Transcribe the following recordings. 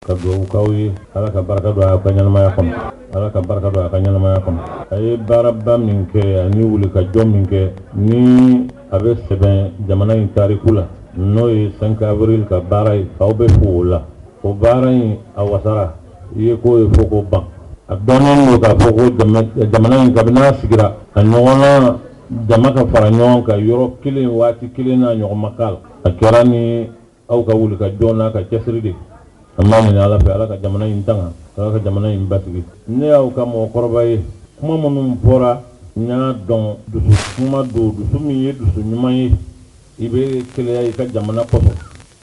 ka duwawu k'aw ye ala ka barika don a ka ɲɛnamaya kɔnɔ ala ka barika don a ka ɲɛnamaya kɔnɔ a ye baaraba min kɛ ani wulikajɔ min kɛ ni a bɛ sɛbɛn jamana in tariku la n'o ye 5 avril ka baara ye aw bɛ fo o la o baara in a wasara i ye k'o ye fo k'o ban a dɔnnen don k'a fɔ ko jamana in kabini a sigira a ɲɔgɔnna jama ka fara ɲɔgɔn kan yɔrɔ kelen waati kelen n'a ɲɔgɔn ma k'a la a kɛra ni aw ka wulikajɔ n'a ka cɛsiri de an b'a ɲini ala fɛ ala ka jamana in tanga ala ka jamana in basigi ne y'aw ka mɔgɔkɔrɔba ye kuma minnu fɔra n y'a dɔn dusu kuma don dusu min ye dusu ɲuman ye i bɛ keleya i ka jamana kɔsɔn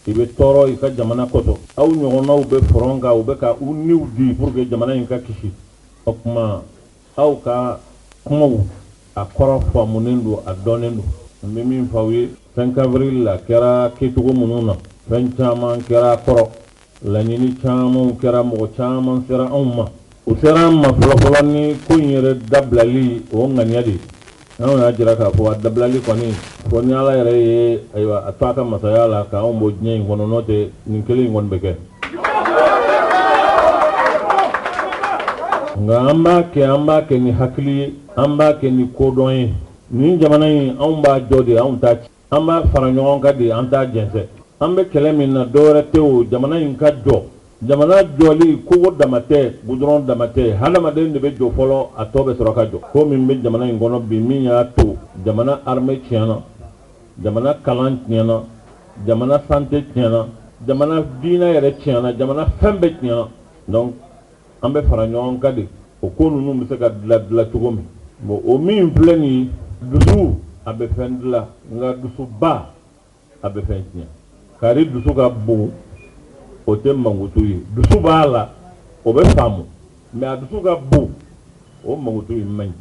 i bɛ tɔɔrɔ i ka jamana kɔsɔn aw ɲɔgɔnnaw bɛ front kan u bɛ ka u niw di pour que jamana in ka kisi o tuma aw ka kumaw a kɔrɔ faamunen don a dɔnnen don n bɛ min fɔ aw ye 5 avril la kɛra kɛcogo minnu na fɛn caman kɛra a kɔrɔ laɲini caman kɛra mɔgɔ caman sera anw ma u sera an ma fɔlɔfɔlɔ ni ko in yɛrɛ dabilali o ŋaniya de anw y'a jira k'a fɔ a dabilali kɔni fɔ ni ala yɛrɛ ye ayiwa a to a ka masaya la k'anw bɔ diɲɛ in kɔnɔ n'o tɛ nin kelen in kɔni bɛ kɛ nka an b'a kɛ ni hakili ye an b'a kɛ ni kodɔn ye nin jamana in anw b'a jɔ de anw t'a ci an b'a fara ɲɔgɔn kan de an t'a jɛnsɛ an bɛ kɛlɛ min na dɔwɛrɛ tɛ o jamana in ka jɔ jamana jɔli kogo dama tɛ gudɔrɔn dama tɛ hadamaden de bɛ jɔ fɔlɔ a tɔ bɛ sɔrɔ ka jɔ ko min bɛ jamana in kɔnɔ bi min y'a to jamana armée tiɲɛna jamana kalan tiɲɛna jamana santé tiɲɛna jamana diinɛ yɛrɛ tiɲɛna jamana fɛn bɛɛ tiɲɛna donc an bɛ fara ɲɔgɔn kan de o ko ninnu bɛ se ka dilan cogo min bon o min filɛ nin ye dusu a bɛ fɛn dilan nka dusuba a bɛ fɛn tiɲɛ kari dusu ka bon o tɛ mankutu ye dusu b'a la o bɛ faamu mais a dusu ka bon o mankutu ye man ɲi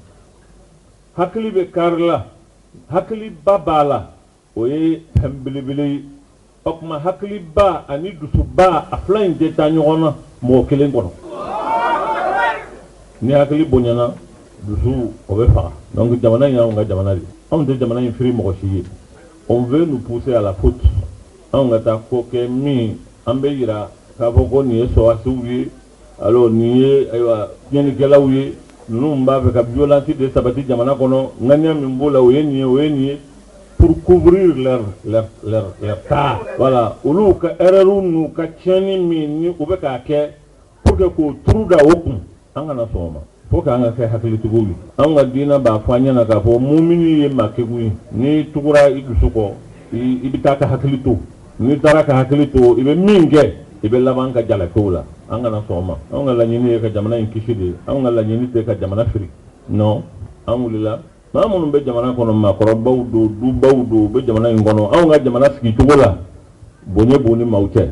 hakili bɛ kari la hakiliba b'a la o ye fɛn belebele ye o tuma hakiliba ani dusuba a fila in tɛ taa ɲɔgɔn na mɔgɔ kelen kɔnɔ ni hakili bonyana dusu o bɛ faga donc jamana in y'anw ka jamana de anw tɛ jamana in firi mɔgɔ si ye on veut nous pousser à la faute anw ka taa ko kɛ min an bɛ yira k'a fɔ ko nin ye sɔrɔsiw ye alors nin ye ayiwa tiɲɛnikɛlaw ye ninnu b'a fɛ ka violence de sabati jamana kɔnɔ ŋaniya min b'o la o ye nin ye o ye nin ye pour couvrir leur tas voilà olu ka erreur n'u ka tiɲɛni min ni u bɛ k'a kɛ pour que k'o turu da o kun an kana sɔn o ma fo k'an ka kɛ hakilitigiw ye an ka diinɛ b'a fɔ an ɲɛna k'a fɔ mumini ye maakegu ye n'i tugura i dusu kɔ i bɛ taa ka hakili to n'i taara ka hakili to i bɛ min kɛ i bɛ laban ka jalakɛw la an kana sɔn o ma an ka laɲini ye ka jamana in kisi de an ka laɲini tɛ ka jamana firi non an wulila maa minnu bɛ jamana kɔnɔ maakɔrɔbaw don dubaw don u bɛ jamana in kɔnɔ anw ka jamana sigicogo la bonya b'u ni maaw cɛ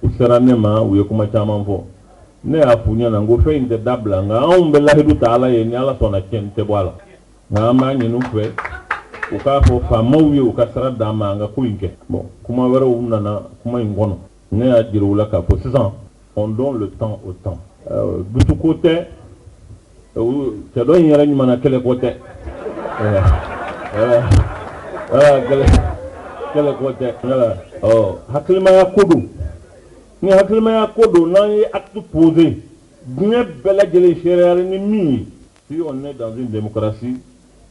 u sera ne ma u ye kuma caman fɔ ne y'a f'u ɲɛna n ko fɛn in tɛ dabila nka anw bɛ lahidu ta ala ye ni ala sɔnna tiɲɛni tɛ bɔ a la nka an b'a ɲini u fɛ u k'a fɔ faamaw ye u ka sira d'an ma an ka ko in kɛ bon kuma wɛrɛw nana kuma in kɔnɔ ne y'a jira u la k'a fɔ sisan on donne le temps au temps dusuko tɛ cɛ dɔ in yɛrɛ ɲuman na kɛlɛko tɛ kɛlɛko tɛ hakilimaya ko don ni hakilimaya ko don n'an ye acte posé diɲɛ bɛɛ lajɛlen seriyara ni min ye si on est dans une démocratie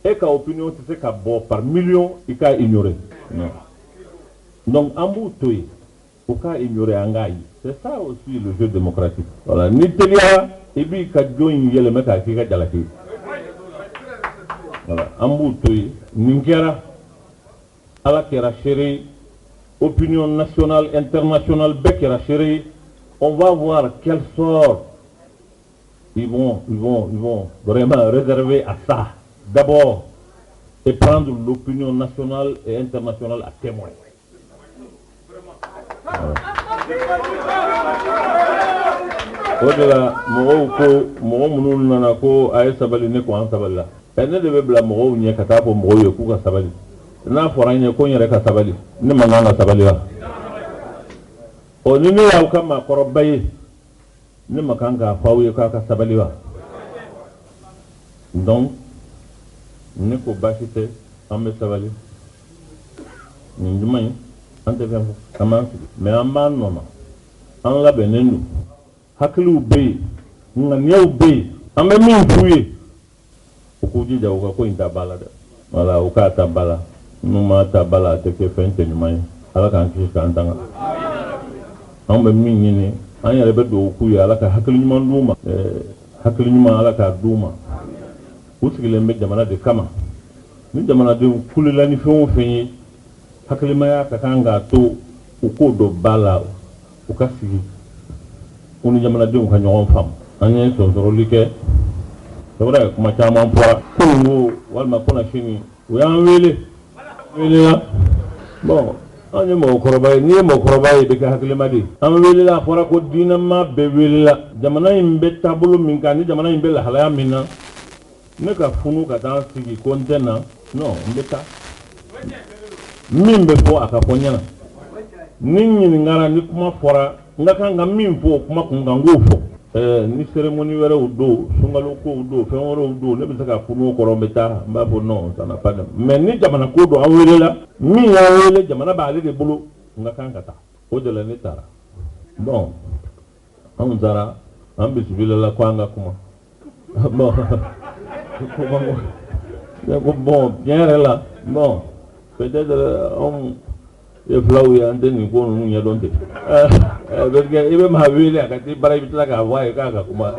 et ka opinion tɛ se ka bɔ par million i k'a ignorer non donc an b'u to yen u k'a ignorer an k'a ye c'est ça aussi le jeu démocratique voilà ni teliya i b'i ka jo in yɛlɛmɛ k'a k'i ka jalaki ye voilà an b'u to yen nin kɛra ala kɛra seere opinion nationale internationale bɛɛ kɛra seere ye on va voir quel sort ils vont vraiment réserver à ça d'abord et prendre l'opinion nationale et internationale à témoin. Au-delà, mɔgɔw minnu nana ko a ye sabali ne ko an sabali la ne de bɛ bila mɔgɔw ɲɛ ka taa fɔ mɔgɔw ye k'u ka sabali n'a fɔra n ye ko n yɛrɛ ka sabali ne man kan ka sabali wa ni ne y'aw ka maakɔrɔba ye ne ma kan k'a fɔ aw ye k'a ka sabali wa donc ne ko baasi tɛ an bɛ sabali nin juma in an tɛ fɛn fɔ an b'an sigi mais an b'an nɔma an labɛnnen don hakiliw bɛ yen ŋaniyaw bɛ yen an bɛ min f'u ye u k'u jija u ka ko in ta ba la dɛ wala u k'a ta ba la n'u m'a ta ba la a tɛ kɛ fɛn cɛ ɲuman ye ala k'an kisi k'an tanga an bɛ min ɲini an yɛrɛ bɛ dugawu k'u ye ala ka hakili ɲuman d'u ma hakili ɲuman ala k'a d'u ma u sigilen bɛ jamana de kama ni jamanadenw kulela ni fɛn o fɛn ye hakilimaya ka kan k'a to u k'o dɔn ba la u ka sigi u ni jamanadenw ka ɲɔgɔn faamu an ye sɔnsɔrɔli kɛ sabula kuma caman fɔra kununko walima kɔnɔ sini u y'an welela bon an ye mɔgɔkɔrɔba ye n'i ye mɔgɔkɔrɔba ye i bɛ kɛ hakilima de ye an welela a fɔra ko diinɛma bɛɛ welela jamana in bɛ taabolo min kan ni jamana in bɛ lahalaya min na ne ka funu ka taa sigi ko n tɛ na non n bɛ taa min bɛ fɔ a ka fɔ ɲɛna ni ɲininkara ni kuma fɔra n ka kan ka min fɔ o kuma kun kan n k'o fɔ ni cérémonie wɛrɛw don sunkalo kow don fɛn wɛrɛw don ne bɛ se ka funu o kɔrɔ n bɛ taa n b'a fɔ non ça n'a pas de mais ni jamana ko don an welela min y'an wele jamana b'ale de bolo n ka kan ka taa o de la ne taara bon anw taara an bisimilala ko an ka kuma bon bon tiɲɛ yɛrɛ la bon peut-être anw ye filaw ye an tɛ nin ko ninnu ɲɛdɔn ten parce que i bɛ maa wele a ka t'i bara i bɛ tila k'a fɔ a ye k'a ka kuma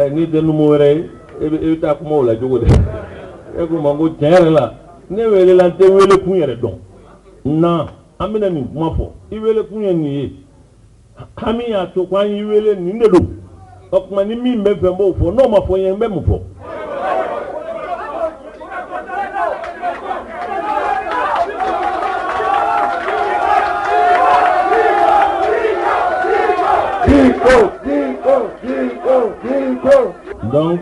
n'i tɛ numu wɛrɛ ye i bɛ taa kuma o la cogo di e ko ma ko tiɲɛ yɛrɛ la ne welela n tɛ wele kun yɛrɛ dɔn na an bɛna nin kuma fɔ i wele kun ye nin ye hami y'a to ko an y'i wele nin de don o tuma ni min bɛ fɛn b'o fɔ n'o ma fɔ n ye n bɛ mun fɔ. Donc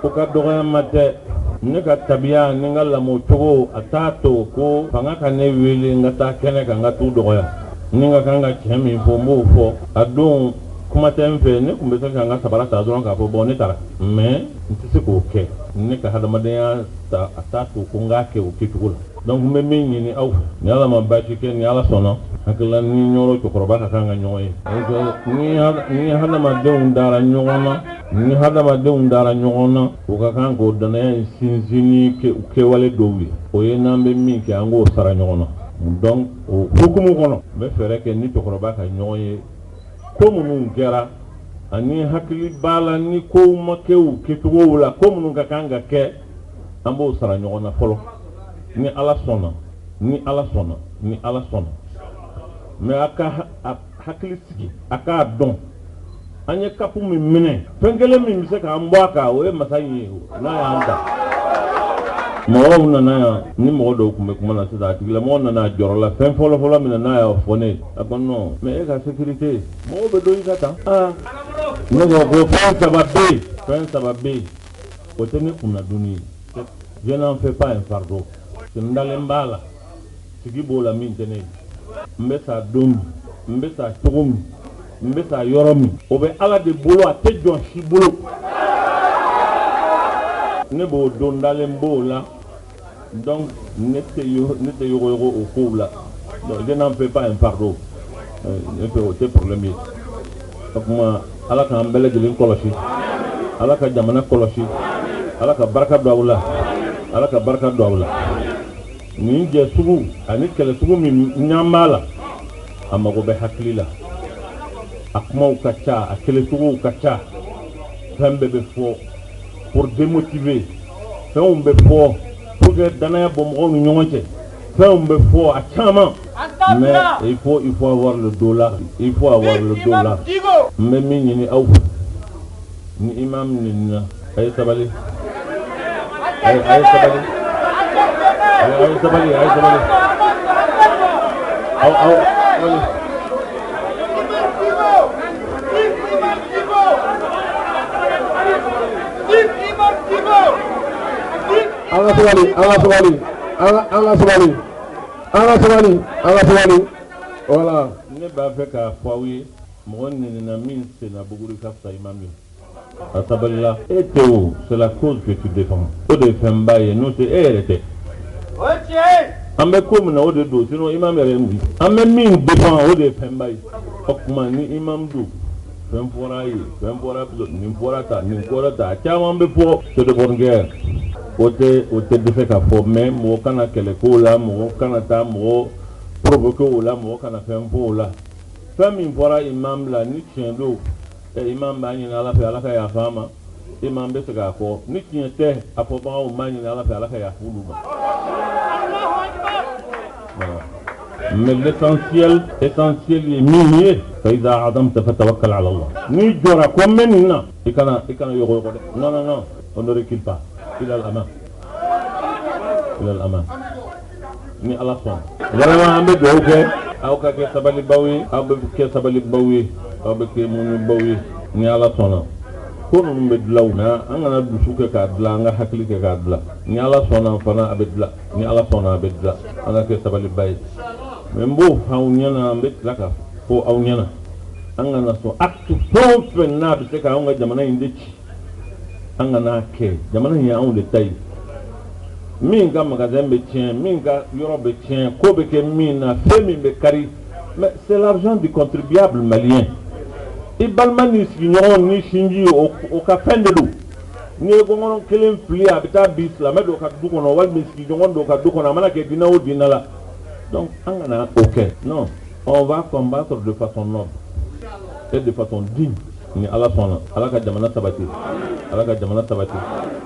o ka dɔgɔyama tɛ ne ka tabiya ni n ka lamɔ cogo a t'a to ko fanga ka ne wele n ka taa kɛnɛ kan n ka t'u dɔgɔya ni n ka kan ka tiɲɛ min fɔ n b'o fɔ a don kuma tɛ n fɛ ne tun bɛ se ka n ka sabara ta dɔrɔn k'a fɔ bon ne taara mais n tɛ se k'o kɛ ne ka hadamadenya a t'a to ko n k'a kɛ o kɛcogo la donc n bɛ min ɲini aw fɛ ni ala ma baasi kɛ ni ala sɔnna hakilila ni ɲɔgɔn cɛkɔrɔba ka kan ka ɲɔgɔn ye ni hadamadenw dara ɲɔgɔn na o ka kan k'o danaya in sinsin ni kɛwale dɔw ye o ye n'an bɛ min kɛ an k'o sara ɲɔgɔn na donc o hukumu kɔnɔ n bɛ fɛɛrɛ kɛ ni cɛkɔrɔba ka ɲɔgɔn ye ko minnu kɛra ani hakili b'a la ni kow ma kɛ o kɛcogow la ko minnu ka kan ka kɛ an b'o sara ɲɔgɔn na fɔlɔ ni ala sɔnna mais a ka hakili sigi a k'a dɔn an ye kapu min minɛ fɛn kelen min bɛ se k'an bɔ a kan o ye masa in ye n'a y'an ta mɔgɔw nana yan ni mɔgɔ dɔw tun bɛ kuma na sisan a tigilamɔgɔ nana jɔrɔ la fɛn fɔlɔ min na n'a y'a fɔ ne a ko non mais e ka sécurité mɔgɔw bɛ don i ka tan ne ko fɛn saba bɛ yen o tɛ ne kunnadonni ye je n'en fais pas un fardeau n dalen b'a la sigi b'o la min tɛ ne ye n bɛ sa don min n bɛ sa cogo min n bɛ sa yɔrɔ min o bɛ ala de bolo a tɛ jɔn si bolo ne b'o don dalen b'o la donc ne tɛ yogoyogo o kow la donc je n'en fais pas un fardeau ne fɛ o tɛ problème ye o tuma ala k'an bɛɛ lajɛlen kɔlɔsi ala ka jamana kɔlɔsi ala ka barika don aw la ala ka barika don aw la nin jɛ sugu ani kɛlɛ sugu min ɲan b'a la a mago bɛ hakili la a kumaw ka ca a kɛlɛ suguw ka ca fɛn bɛɛ bɛ fɔ pour démotiver fɛnw bɛ fɔ pour que danaya bɔ mɔgɔw ni ɲɔgɔn cɛ fɛnw bɛ fɔ a caman mais il faut avoir le dos là n bɛ min ɲini aw fɛ ni imam ninna a ye sabali a ye sabali aw an ka sabali voilà ne b'a fɛ k'a fɔ aw ye mɔgɔ ninna min senna buguri ka fisa imam ye a sabalila e tɛ o c'est la cause que tu défends o de ye fɛnba ye n'o tɛ e yɛrɛ tɛ an bɛ ko min na o de don sinon imam yɛrɛ ye mun ye an bɛ min défend o de ye fɛnba ye o kuma ni imam du fɛn fɔra ye fɛn fɔra nin fɔra ta nin fɔra ta caman bɛ fɔ c'est de bonne guerre o tɛ dɛsɛ ka fɔ mais mɔgɔ kana kɛlɛ ko la mɔgɔ kana taa mɔgɔ provoquer o la mɔgɔ kana fɛn fɔ o la fɛn min fɔra imam la ni tiɲɛ don imam b'a ɲini ala fɛ ala ka yafa ma imam bɛ se k'a fɔ ni tiɲɛ tɛ a fɔbagaw b'a ɲini ala fɛ ala ka yafa olu ma. Mais l'essentiel est minier. فإذا عظمت فتوكل على الله. Ni jora comme maintenant, il kana yogo. Non, on ne recule pas. Il a l'amain. Ni Allah son. Vraiment ambe do ke, aw ka ke sabali bawi, aw be ke sabali bawi, aw be ke munu bawi, ni Allah sona. Kono mbe dlawna, angana dusu ke ka dla, nga hakli ke ka dla. Ni Allah sona fana abedla, ni Allah sona abedla. Anga ke sabali bawi. Membo haunyana mbetlaka fo aunyana angana so acte fo na be ka nga jamana indeci angana ke jamana ya on de tay min ga magasin be tien min ga yoro be tien ko be ke min na femi be kari mais c'est l'argent du contribuable malien e balmani signon ni shinji o ka fende do ni go ngono kelen fli abita bis la medo ka du kono wal miski ngon do ka du kono mana ke dina o dinala. Donc, non, on va combattre de façon noble et de façon digne. Ni Allah sona, Allah ka jamana sabati, Allah ka jamana sabati,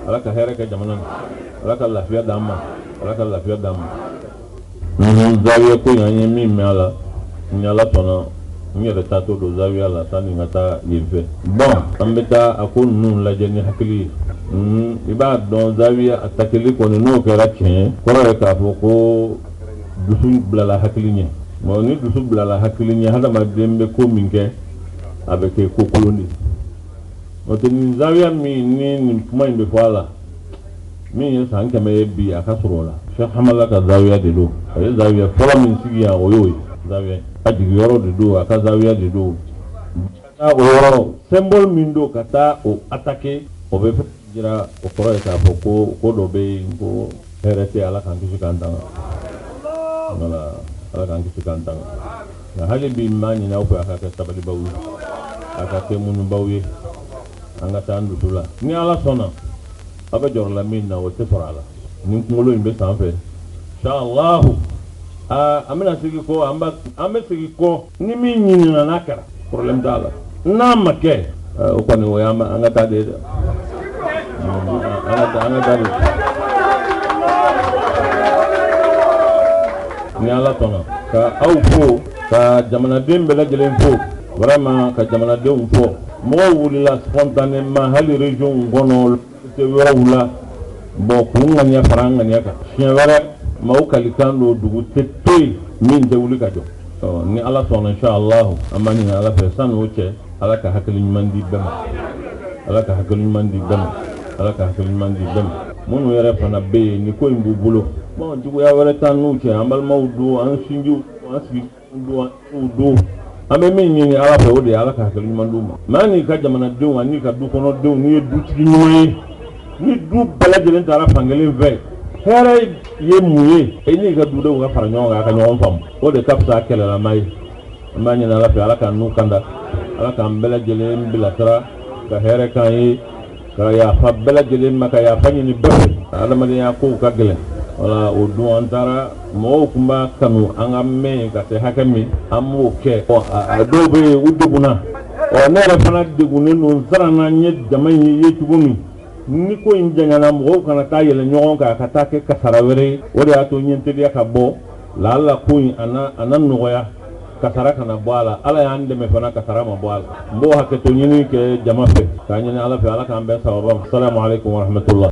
Allah ka hera ka jamana, Allah ka lafiya dama, Allah ka lafiya dama. Zawiya ko yanye mi mala, ni Allah sona, ni yɛrɛ taa to do zawiya la sani n ka taa yen fɛ. Bon, an bɛ taa a ko ninnu lajɛ ni hakili ye. I b'a dɔn zawiya a takili kɔni n'o kɛra tiɲɛ, kɔrɔ ye k'a fɔ ko dusu bilala hakili ɲɛ. Bon ni dusu bilala hakili ɲɛ hadamaden bɛ ko min kɛ a bɛ kɛ ko kolon de. N'o tɛ nin zawiya min ni nin kuma in bɛ fɔ a la min ye san 100 ye bi a ka sɔrɔ o la. Cheikh Hamala ka zawiya de don. A ye zawiya fɔlɔ min sigi yan o y'o ye. Zawiya a jigiyɔrɔ de don a ka zawiya de don. Ka taa o yɔrɔ symbole min don ka taa o attaquer o bɛ jira o kɔrɔ ye k'a fɔ ko dɔ bɛ yen ko hɛrɛ tɛ Ala k'an kisi k'an tanga. Voilà, Ala k'an kisi k'an tanga. Nka hali bi n b'a ɲini aw fɛ a ka kɛ sabalibaw ye a ka kɛ muɲubaw ye an ka taa an dusu la. Ni Ala sɔnna aw bɛ jɔrɔ la min na o tɛ sɔrɔ a la. Ni kunkolo in bɛ sanfɛ inshallah an bɛna segin kɔ an bɛ segin kɔ ni min ɲinina n'a kɛra problème t'a la. N'a ma kɛ o kɔni o y'an ka taa de ye dɛ. An ka taa de. Ni Ala sɔnna ka aw fo ka jamanaden bɛɛ lajɛlen fo vraiment ka jamanadenw fo mɔgɔw wulila spontanément hali région kɔnɔ yɔrɔw la bon k'u ŋaniya fara an ŋaniya kan siɲɛ wɛrɛ maaw kalikan don dugu tɛ to yen min tɛ wuli ka jɔ. Ni Ala sɔnna inshallah an b'a ɲini Ala fɛ sanni o cɛ Ala ka hakili ɲuman di bɛɛ ma, Ala ka hakili ɲuman di bɛɛ ma, Ala ka hakili ɲuman di bɛɛ ma. Minnu yɛrɛ fana bɛ yen ni ko in b'u bolo bon juguya wɛrɛ t'an n'u cɛ an balimaw don an sinjiw an sigiw don an bɛ min ɲini Ala fɛ o de ye Ala ka hakili ɲuman d'u ma. Mais an n'i ka jamanadenw ani ka du kɔnɔdenw n'i ye dutigi ɲuman ye ni du bɛɛ lajɛlen taara fankelen fɛ hɛrɛ ye mun ye e n'i ka dudenw ka fara ɲɔgɔn kan a ka ɲɔgɔn faamu o de ka fisa kɛlɛlama ye. An b'a ɲini Ala fɛ Ala k'an n'u kanda Ala k'an bɛɛ lajɛlen bilasira ka hɛrɛ k'an ye ka yafa bɛɛ lajɛlen ma ka yafa ɲini bɛɛ fɛ adamadenya kow ka gɛlɛn. Voilà o don an taara mɔgɔw tun b'a kanu an ka mɛn ka se hakɛ min an b'o kɛ. A dɔw bɛ yen u degunna ne yɛrɛ fana degunnen don n siranna n ye jama in ye cogo min ni ko in janyana mɔgɔw kana taa yɛlɛ ɲɔgɔn kan ka taa kɛ kasara wɛrɛ ye o de y'a to n ye n teliya ka bɔ lala ko in a na nɔgɔya kasara kana bɔ a la Ala y'an dɛmɛ fana kasara ma bɔ a la. N b'o hakɛto ɲini kɛ jama fɛ k'a ɲini Ala fɛ Ala k'an bɛɛ sababa. Assalamu alaikum wa rahmatullah.